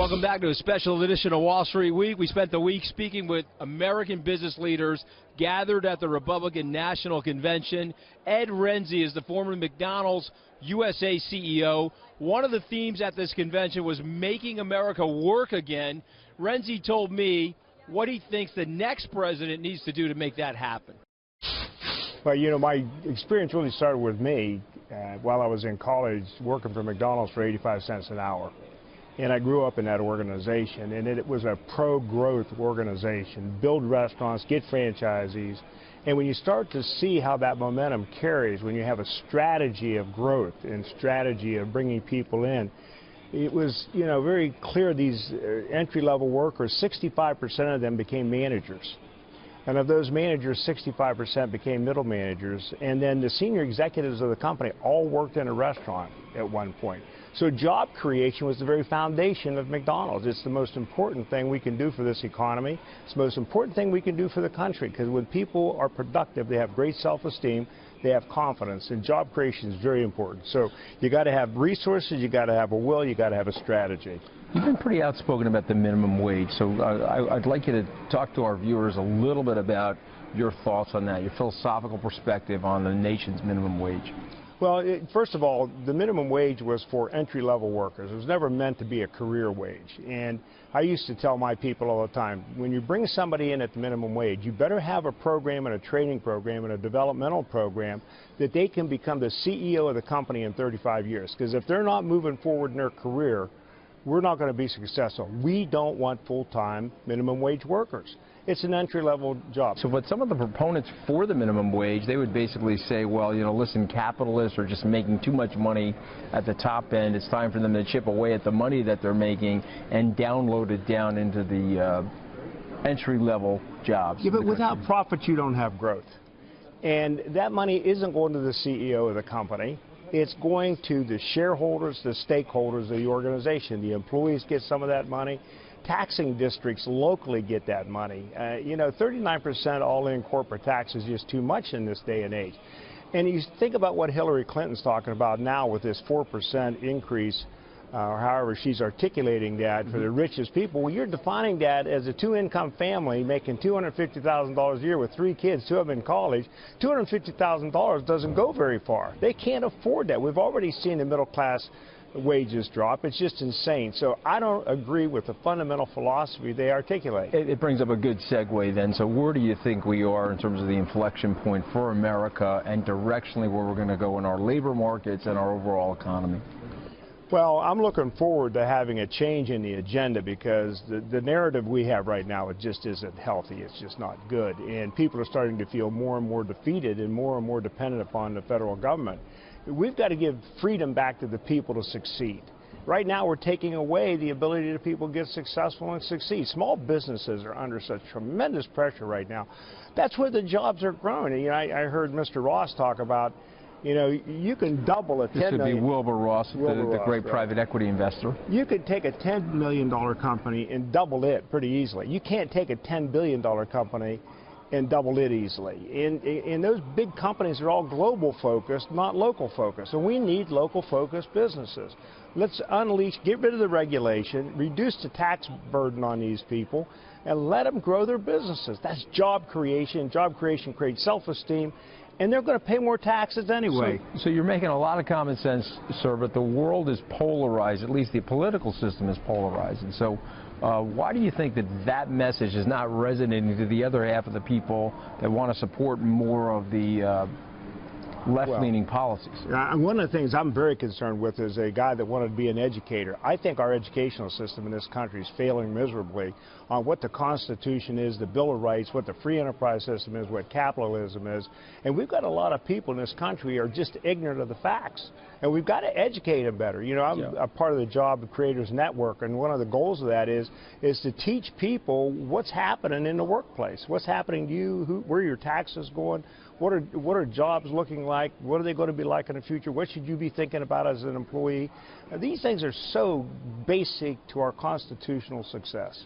Welcome back to a special edition of Wall Street Week. We spent the week speaking with American business leaders gathered at the Republican National Convention. Ed Rensi is the former McDonald's USA CEO. One of the themes at this convention was making America work again. Rensi told me what he thinks the next president needs to do to make that happen. Well, you know, my experience really started with me while I was in college working for McDonald's for 85 cents an hour. And I grew up in that organization, and it was a pro-growth organization. Build restaurants, get franchisees. And when you start to see how that momentum carries, when you have a strategy of growth and strategy of bringing people in, it was, you know, very clear these entry-level workers, 65% of them became managers. And of those managers, 65% became middle managers. And then the senior executives of the company all worked in a restaurant at one point. So job creation was the very foundation of McDonald's. It's the most important thing we can do for this economy. It's the most important thing we can do for the country, because when people are productive, they have great self-esteem, they have confidence, and job creation is very important. So you got to have resources, you got to have a will, you got to have a strategy. You've been pretty outspoken about the minimum wage, so I'd like you to talk to our viewers a little bit about your thoughts on that, your philosophical perspective on the nation's minimum wage. Well, first of all, the minimum wage was for entry-level workers. It was never meant to be a career wage. And I used to tell my people all the time, when you bring somebody in at the minimum wage, you better have a program and a training program and a developmental program that they can become the CEO of the company in 35 years. Because if they're not moving forward in their career, we're not going to be successful. We don't want full-time minimum wage workers. It's an entry-level job. So, but some of the proponents for the minimum wage, they would basically say, well, you know, listen, capitalists are just making too much money at the top end. It's time for them to chip away at the money that they're making and download it down into the entry-level jobs. Yeah, but without profit, you don't have growth. And that money isn't going to the CEO of the company. It's going to the shareholders, the stakeholders of the organization. The employees get some of that money. Taxing districts locally get that money. You know, 39% all-in corporate tax is just too much in this day and age. And you think about what Hillary Clinton's talking about now with this 4% increase, or however she's articulating that for the richest people. Well, you're defining that as a two-income family making $250,000 a year with 3 kids, 2 of them in college. $250,000 doesn't go very far. They can't afford that. We've already seen the middle class wages drop. It's just insane. So I don't agree with the fundamental philosophy they articulate. It brings up a good segue then. So where do you think we are in terms of the inflection point for America and directionally where we're going to go in our labor markets and our overall economy? Well, I'm looking forward to having a change in the agenda, because the narrative we have right now, it just isn't healthy. It's just not good. And people are starting to feel more and more defeated and more dependent upon the federal government. We've got to give freedom back to the people to succeed. Right now, we're taking away the ability to people to get successful and succeed. Small businesses are under such tremendous pressure right now. That's where the jobs are growing. And, you know, I heard Mr. Ross talk about, you know, you can double a $10 million. This would be Wilbur Ross, the great private equity investor. You could take a $10 million company and double it pretty easily. You can't take a $10 billion company and double it easily. And those big companies are all global focused, not local focused. And we need local focused businesses. Let's unleash, get rid of the regulation, reduce the tax burden on these people, and let them grow their businesses. That's job creation. Job creation creates self-esteem, and they're going to pay more taxes anyway. So you're making a lot of common sense, sir, but the world is polarized, at least the political system is polarized. And so why do you think that that message is not resonating to the other half of the people that want to support more of the left-leaning policies? One of the things I'm very concerned with is a guy that wanted to be an educator. I think our educational system in this country is failing miserably on what the Constitution is, the Bill of Rights, what the free enterprise system is, what capitalism is. And we've got a lot of people in this country who are just ignorant of the facts. And we've got to educate them better. You know, I'm a part of the Job Creators Network, and one of the goals of that is to teach people what's happening in the workplace. What's happening to you, where are your taxes going, what are jobs looking like, what are they going to be like in the future, what should you be thinking about as an employee. These things are so basic to our constitutional success.